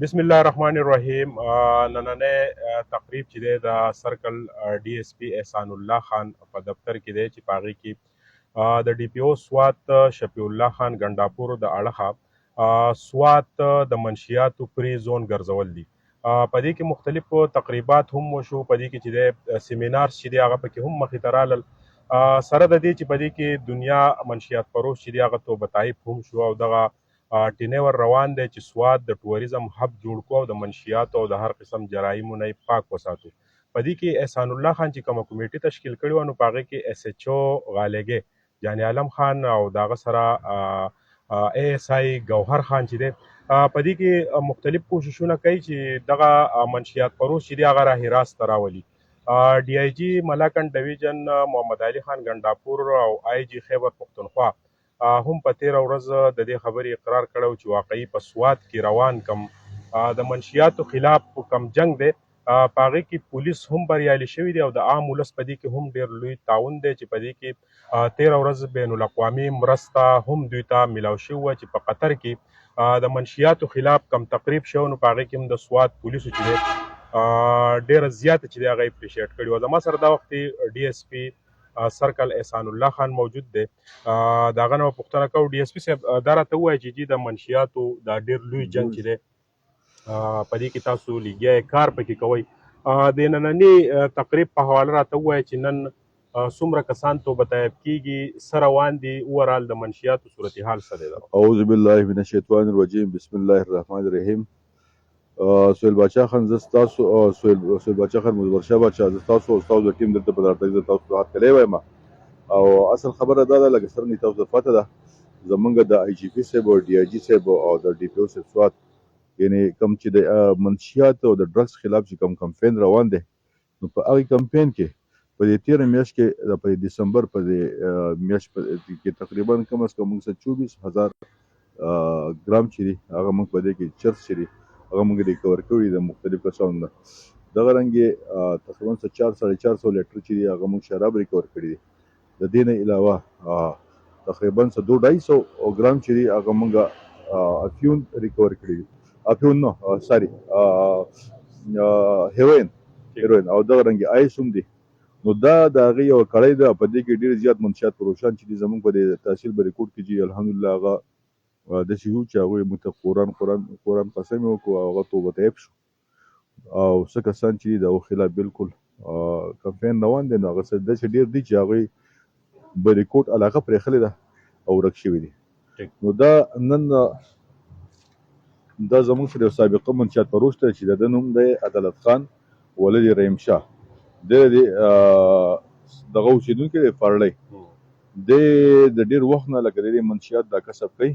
بسم الله الرحمن الرحیم. نننې تقریب چې دی د سرکل ډي اس پی احسان الله خان په دفتر کې دی چې په هغې کې د ډي پی او سوات شفیع الله خان ګنډاپور د اړخه سوات د منشیاتو پری زون ګرځول دي. په دې کې مختلف تقریبات هم وشو، په دې کې چې دی سیمینارز چې دی هغه پکې هم مخې ته رالل، سره د دې چې په دې کې دنیا منشیات فروش چې دی هغه توبه طایف هم شو او دغه ټینور روان دی چې سوات د ټوریزم هب جوړ کړو او د منشیاتو او د هر قسم جرایمو نه پاک وساتو. په دې کې احسان الله خان چې کومه کمیټه تشکیل کړې وه نو په هغې کې اس ایچ او غالګې جان عالم خان او د هغه سره ای اس آی ګوهر خان چې دی په دې کې مختلف کوششونه کوي چې دغه منشیات فروش چې دی هغه راه راست راولي. ډي آی جي ملاکنډ ډویژن محمد علي خان ګنډاپور او آی جي خیبر پښتونخوا هم په تیره ورځ د دې خبرې اقرار کړی چې واقعي په سوات کې روان کم د منشیاتو خلاف کم جنگ دی، په هغې کې پولیس هم بریالي شوي دي او د عام ولس په دې کې هم ډېر لوی تعاون دی چې په دې کې تیره ورځ بین الاقوامي مرسته هم دوی ته میلاو شوې وه چې په قطر کې د منشیاتو خلاف کم تقریب شوی نو په هغې کې هم د سوات پولیسو چې دی ډېره زیاته چې دی هغه یې اپریشیټ کړې وه. زما سره دا وخت ډي اس پی سرکل احسان الله خان موجود دی. د هغه نه به پوښتنه کوو ډي اس پي صاحب دا راته ووایي چې د منشیاتو دا ډېر لوی جنګ چې دی په دې کې تاسو لګیا کار پکې کوئ، د ننني تقریب په حواله راته ووایي چې نن څومره کسان توبه طیب کیږي، څه روان دي، اوورال د منشیاتو صورتحال څه دی؟ اعوذ بالله من الشیطان الرجیم بسم الله الرحمن الرحیم. سهیل باچا خان زه ستاسو سهیل باچا خان مزور شاه باچا زه ستاسو او ستاسو د ټیم دلته په راتګ زه تاسو ته هرکلی وایم او اصل خبره دا ده لکه څرنګه تاسو ته پته ده زمونږ د آی جي پي صاحب او ډي آی جي صاحب او د ډي پي او صاحب سوات یعنې کوم چې د منشیات او د ډرګس خلاف چې کوم کمپین روان دی نو په هغې کمپین کې په دې تېره میاشت کې په دسمبر په دې میاشت کې تقریبا کم از کم موږ 24,000 ګرام چې دي هغه موږ په دې کې چرس چې دي هغه موږ ریکور کړي د مختلف کسانو نه. دغه رنګې تقریبا 400 لیټر چې دي هغه موږ شراب ریکور کړي دي. د دې نه علاوه تقریبا 250 ګرام چې دي هغه موږ افیون ریکور کړي دي. افیون نو ساري هیروین او دغه رنګې آیس هم دي. نو دا د هغې یوه کړۍ ده، په دې کې ډېر زیات منشیات فروشان چې دي زموږ په دې تحصیل بریکوټ کې چې الحمدلله هغه داسې وو چې هغوی موږ ته قرآن قسم یې وکړو او هغه توبه طیب شو او څه کسان چې دي د هغو خلاف بالکل کمپین روان دی نو هغه څه داسې ډېر دي چې هغوی بریکوټ علاقه پرېښلې ده او ورک شوي دي. نو دا نن دا زموږ سره یو سابقه منشیات فروش دی چې د ده نوم دی عدالت خان ولد رحیم شاه. دی دغه اوسېدونکی دی پارلی. دی د ډېر وخت نه لکه د دې منشیات دا کسب کوي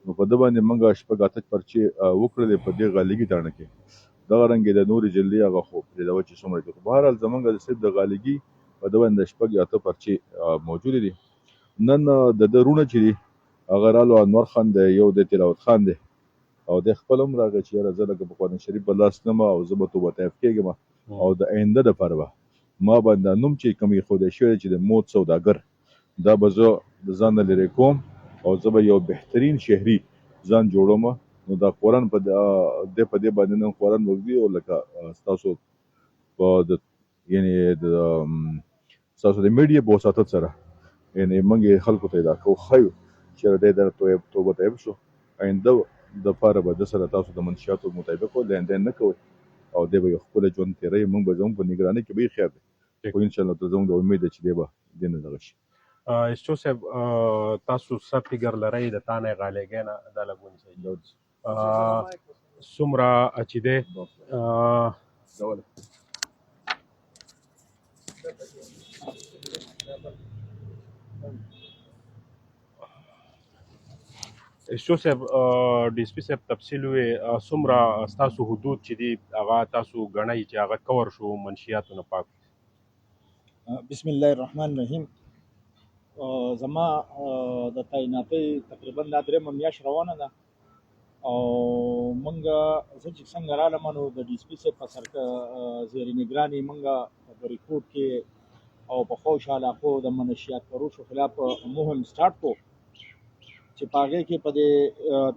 نو په ده باندې موږ شپږ اته پرچې وکړلې په دې غالګي تاڼه کې. دغه رنګې د نورې جلدې هغه خو پرېږدوه چې څومره دي. خو بهرحال زموږ صرف د غالګي په ده باندې شپږ اته پرچې موجودې دي. نن د ده رونه چې دي هغه رالو انور خان دی، یو د تلاوت خان دی او دی خپل هم راغی چې یاره زه لکه په قرآن شریف به لاس نم او زه به توبه طیب کېږم او د آینده دپاره به ما باندې نوم چې کوم ایښودی شوی چې د موت سوداګر دا به زه د ځان نه لرې کوم او زه به یو بهترین شهري ځان جوړوم. نو دا قرآن په دې باندې نن قرآن وږدي او لکه ستاسو په د یعنې د ستاسو د میډیا په وساطت سره یعنې موږ یې خلکو ته دا ښیو چې دی د توبه طیب شو. آینده دپاره به ده سره تاسو د منشیاتو مطابق آینده نه کوئ او دی به یو ښکلی ژوند تېروي. موږ به زموږ په نګرانۍ کې به یې خیر دی خو انشاءالله ته زموږ د امید ده چې دی به دې نه دغه شي. ایسچو صاحب تاسو څه فکر لرئ د تا نه غالګۍ نه دا لږ ونیسئ څومره چې دی ایسچو صاحب ډي اس پي صاحب تفصیل ووایي څومره ستاسو حدود چې دي هغه تاسو ګڼئ چې هغه کور شو منشیاتو نه پاک؟ بسم الله الرحمن الرحیم. زما د تعیناتۍ تقریبا دا درېیمه میاشت روانه ده او مونږ زه چې څنګه رالم نو د ډي اس پي صاحب په زیر نګرانۍ مونږ په بریکوټ کې او په خوش علاقو د منشیات فروشو خلاف مهم سټارټ کړو چې په هغې کې په دې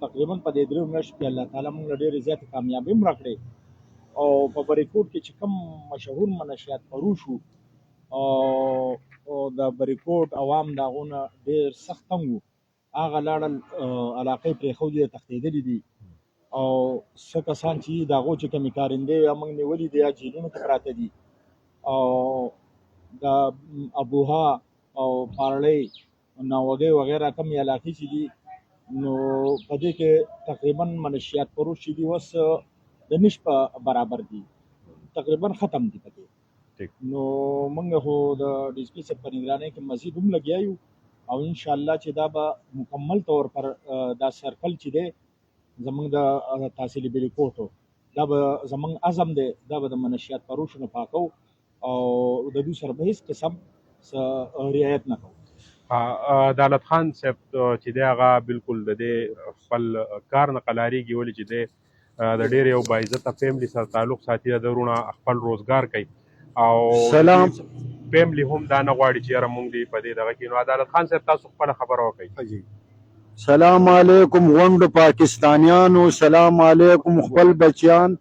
تقریبا په دې 3 میاشتو کې الله تعالی موږ له ډېرې زیاتې کامیابي هم راکړې او په بریکوټ کې چې کوم مشهور منشیات فروش وو او د بریکوټ عوام د هغو نه ډېر سخت تنګ وو هغه لاړل علاقې پرېښودي دي تښتېدلي دي او څه کسان چې د هغو چې کومې کارندې یا موږ نیولي دي یا جیلونو کې پراته دي او د ابوها او پارړۍ ناوګۍ وغیره کومې علاقې چې دي نو په دې کې تقریبا منشیات فروش چې دي اوس د نش په برابر دي تقریبا ختم دي په دې نو موږ خو د ډي اس پي صاحب په نگرانۍ کې مزید هم لګیا یو او انشاءالله چې دا به مکمل طور پر دا سرکل چې دی زمونږ د تحصیل بریکوټو دا به زمونږ عزم دی دا به د منشیات فروشو نه پاکو او د دوی سره به هېڅ قسم رعایت نه کوو عدالت خان صاحب چې دی هغه بالکل د دې خپل کار نه قلاریږي ولې چې دی د ډېر یو باعزته فیملی سره تعلق ساتي د ورونه خپل روزګار کوي او سلام فیملی هم دا نه غواړي چې یاره مونږ دې په دې دغه کې نو عدالت خان صاحب تاسو خپله خبره وکړئ سلام علیکم غونډو پاکستانیانو سلام علیکم خپل بچیان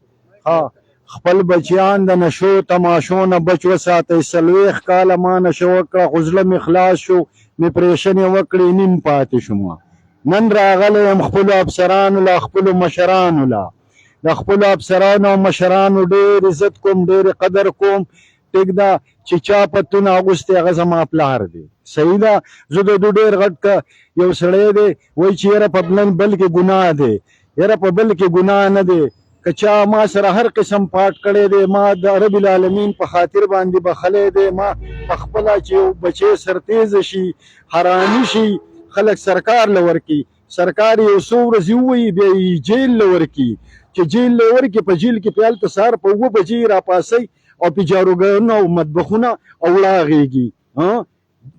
خپل بچیان د نشو تماشو نه بچ وساتئ 40 کاله ما نشو وکړه خو زړه مې خلاص شو مې پریشنې وکړې نیم پاتې شوم نن راغلی یم خپلو افسرانو له خپلو مشرانو له د خپلو افسرانو او مشرانو ډېر عزت کوم ډېر قدر کوم ټیک ده چې چا پتون اغوستې هغه زما پلار دی صحیح ده زه د دو ډېر غټ یو سړی دی وایي چې یاره په بل کې ګناه دی یاره په بل کې ګناه نه دی که چا ما سره هر قسم پاټ کړی دی ما د رب العالمین په خاطر باندې بخلی دی ما په خپله چې یو بچی سرتیزه شي حرامي شي خلک سرکار له ورکي سرکار یو څو ورځې ووایي بیا یې جیل له ورکي چې جیل له ورکي په جیل کې په هلته سهار په 9 بجې راپاسئ او په جاروګانو او مطبخونه او وړاغېږي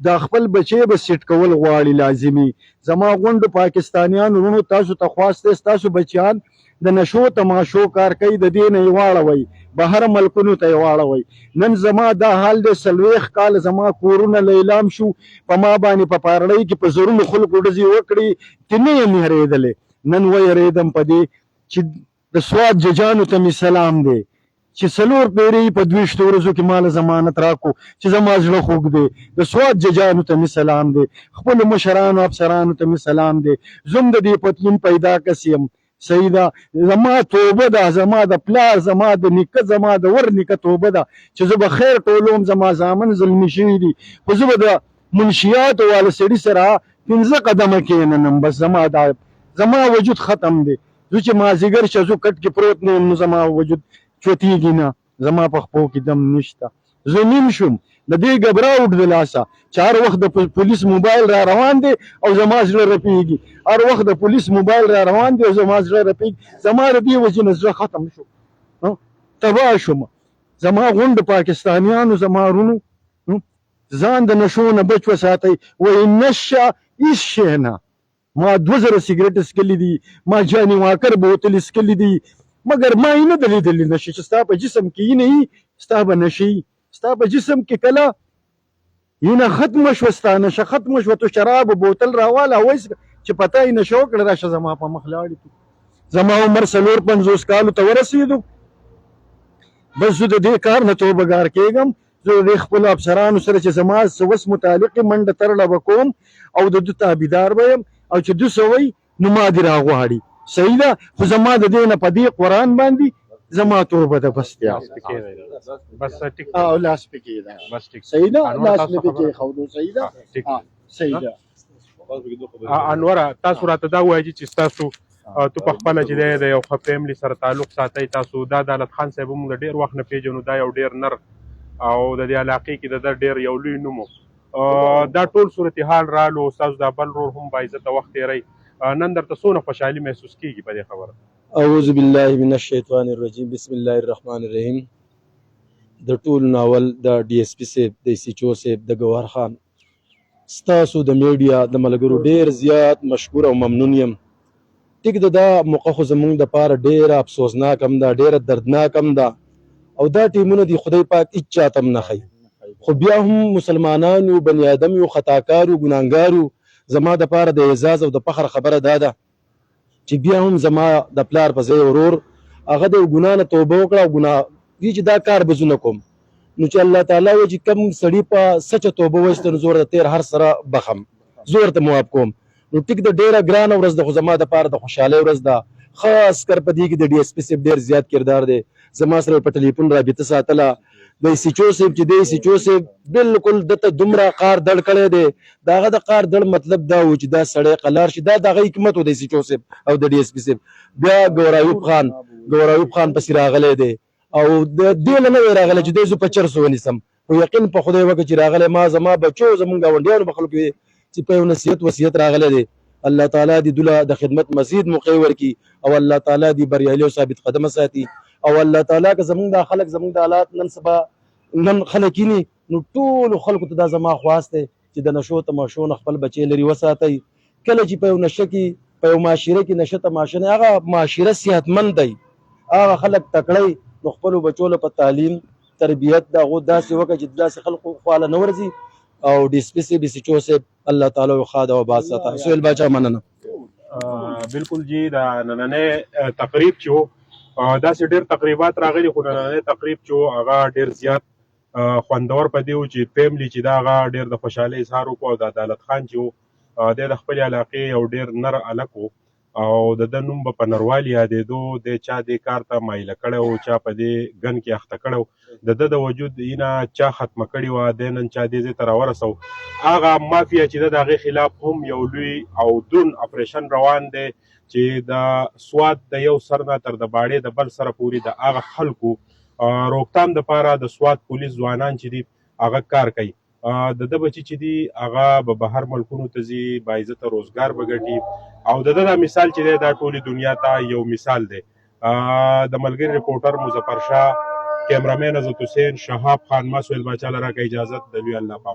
دا خپل بچی به سیټ کول غواړي لازمي زما غونډو پاکستانیانو وروڼو تاسو ته خواست دی ستاسو بچیان د نشو تماشو کار کوي د دې نه یې واړوئ بهر ملکونو ته یې واړوئ نن زما دا حال دی 40 کال زما کورونه لیلام شو په ما باندې په پارړۍ کې په زرونو خلکو ډزې وکړي چې نه یم هېرېدلی نن ویرېدم په دې چې د سوات ججانو ته مې سلام دی چې 4 پیرې په 20 ورځو کې مال ضمانت راکو چې زما زړه خوږ دی د سوات ججانو ته مې سلام دی خپلو مشرانو افسرانو ته مې سلام دی زم د دې پتلون پیدا کس یم صحیح ده زما توبه ده زما د پلار زما د نیکه زما د ور نیکه توبه ده چې زه به خیر ټولوم زما زامن ظلمي شوي دي خو زه به د منشیاتو والا سړي سره 15 قدمه کېننم بس زما وجود ختم دی زه چې مازدیګر چې زه کټ کې پروت نه یم نو زما وجود چوتېږي نه زما په خپو کې دم نشته زه نیم شوم د دې ګبراوټ د لاسه چې هر وخت د پولیس موبایل را روان دی او زما زړه رپېږي هر وخت د پولیس موبایل را روان دی او زما زړه رپېږي زما د دې وجې نه زړه ختم شو تباه شوم زما غونډ پاکستانیانو زما رونو ځان د نشو نه بچ وساتئ وایي نشه هېڅ شی نه ما 2000 سګرټ څکلي دي ما جاني واکر بوتل څکلي دي مګر ما یې نه ده لیدلې نشي چې ستا په جسم کې یې نه وي ستا به نشي ستا په جسم کې کله یونه ختمه شوه ستا نشه ختمه شوه تو شراب بوتل راواله وایس چې پته یې نشه وکړه راشه زما په مخ لاړې زما عمر 54 کالو ته ورسېدو بس زه د دې کار نه توبهګار کېږم زه د خپلو افسرانو سره چې زما وس متعلقې منډه ترړه به کوم او د دوی تابعدار به یم او چې دوی څه وایي نو ما دې راغواړي صحیح ده خو زما د دې نه په دې قرآن باندې زما توبه ده بس بیا بس ټیک او لاس پکې ده بس ټیک صحیح ده لاس مې پکې خودو صحیح ده صحیح ده انوره تاسو راته دا وایي چې تاسو تو په خپله چې دی د یو ښه فیملي سره تعلق ساتئ تاسو دا عدالت خان صاحب موږ ډېر وخت نه پېژنو دا یو ډېر نر او د دې علاقې کې د ده ډېر یو لوی نوم دا ټول صورتحال رالو ستاسو دا بل رور هم باعزته وخت تېری نن درته څونه خوشحالي محسوس کېږي په دې خبره اعوذ بالله من الشیطان الرجیم بسم الله الرحمن الرحیم د ټول ناول د ډي اس پي صاحب د سی چو صاحب د ګوهر خان ستاسو د میډیا د ملګرو ډېر زیات مشکور او ممنون یم ټیک ده دا موقع خو زموږ دپاره ډېره افسوسناک هم ده ډېره دردناک هم ده او دا ټیمونه دي خدای پاک هېڅ چاته هم نه ښایي خو بیا هم مسلمانان یو بني ادم یو خطاکار یو ګناهګار یو زما د پاره د اعزاز او د فخر خبره دا ده چې بیا هم زما د پلار په ځای ورور هغه د ګناه نه توبه وکړه او ګناه وی چې دا کار به زه نه کوم نو چې الله تعالی وایي چې کم سړي په سچه توبه وایسته نو زور د تیر هر سره بخم زور ته معاف کوم نو ټیک د ډیره ګرانه ورځ د خو زما د پاره د خوشحالۍ ورځ ده خاص کر په دې کې د ډي اس پي صاحب ډېر زیات کردار دی زما سره په ټلیفون رابطه ساتله د ایس ایچ او صاحب چې د ایس ایچ او صاحب بالکل دته دومره قار دړ کړی دی د هغه د قار دړ مطلب دا و چې دا سړی قلار شي دا د هغه حکمت و د ایس ایچ او صاحب او د ډي اس پي صاحب بیا ګور ایوب خان پسې راغلی دی او د دې نه نه راغلی چې دی زه په چرسو ونیسم خو یقین په خدای وکړه چې راغلی ما زما بچو زمونږ ګاونډیانو په خلکو چې په یو نصیحت وصیت راغلی دی الله تعالی دې دوله د خدمت مزید موقع ورکړي او الله تعالی دې بریالي او ثابت قدمه ساتي او الله تعالی که زمونږ دا خلک زمونږ د حالات نن سبا نن خلک نو ټولو خلکو ته دا زما خواست دی چې د نشو تماشو نه خپل بچی لرې وساتئ کله چې په یو نشه کې په یو معاشره کې نشه تماشه نه هغه معاشره صحتمند دی هغه خلک تکړی نو خپلو بچو له په تعلیم تربیت د هغو داسې وکړه چې داسې خلکو خواله نه ورځي او ډي اس پي صاحب ایس ایچ او صاحب الله تعالی خاد او آباد ساته سهیل باچا مننه بالکل جی دا نننې تقریب چې و داسې ډېر تقریبات راغلي خو نننې تقریب چې و هغه ډېر زیات خوندور په دې و چې فیملی چې دا هغه ډېر د خوشحالۍ اظهار وکړو او د عدالت خان چې و دی د خپلې علاقې یو ډېر نر هلک و او د ده نوم به په نروال یادېدو دی چا دې کار ته مایله کړی و چا په دې ګن کې اخته کړی و د ده د وجود اینه چا ختمه کړې وه دی نن چا دې ځای ته راورسو هغه مافیا چې ده د هغې خلاف هم یو لوی او دون اپریشن روان دی چې د سوات د یو سر نه تر د باړې د بل سره پورې د هغه خلکو روکتام دپاره د سوات پولیس ځوانان چې دي هغه کار کوي د ده بچي چې دي هغه به بهر ملکونو ته ځي باعزته روزګار به ګټي او د ده دا مثال چې دی دا ټولې دنیا ته یو مثال دی د ملګري رپورټر مظفر شاه کیمرامین عزت حسین شهاب خان ما سهیل باچا له راکړه اجازت د لوی الله په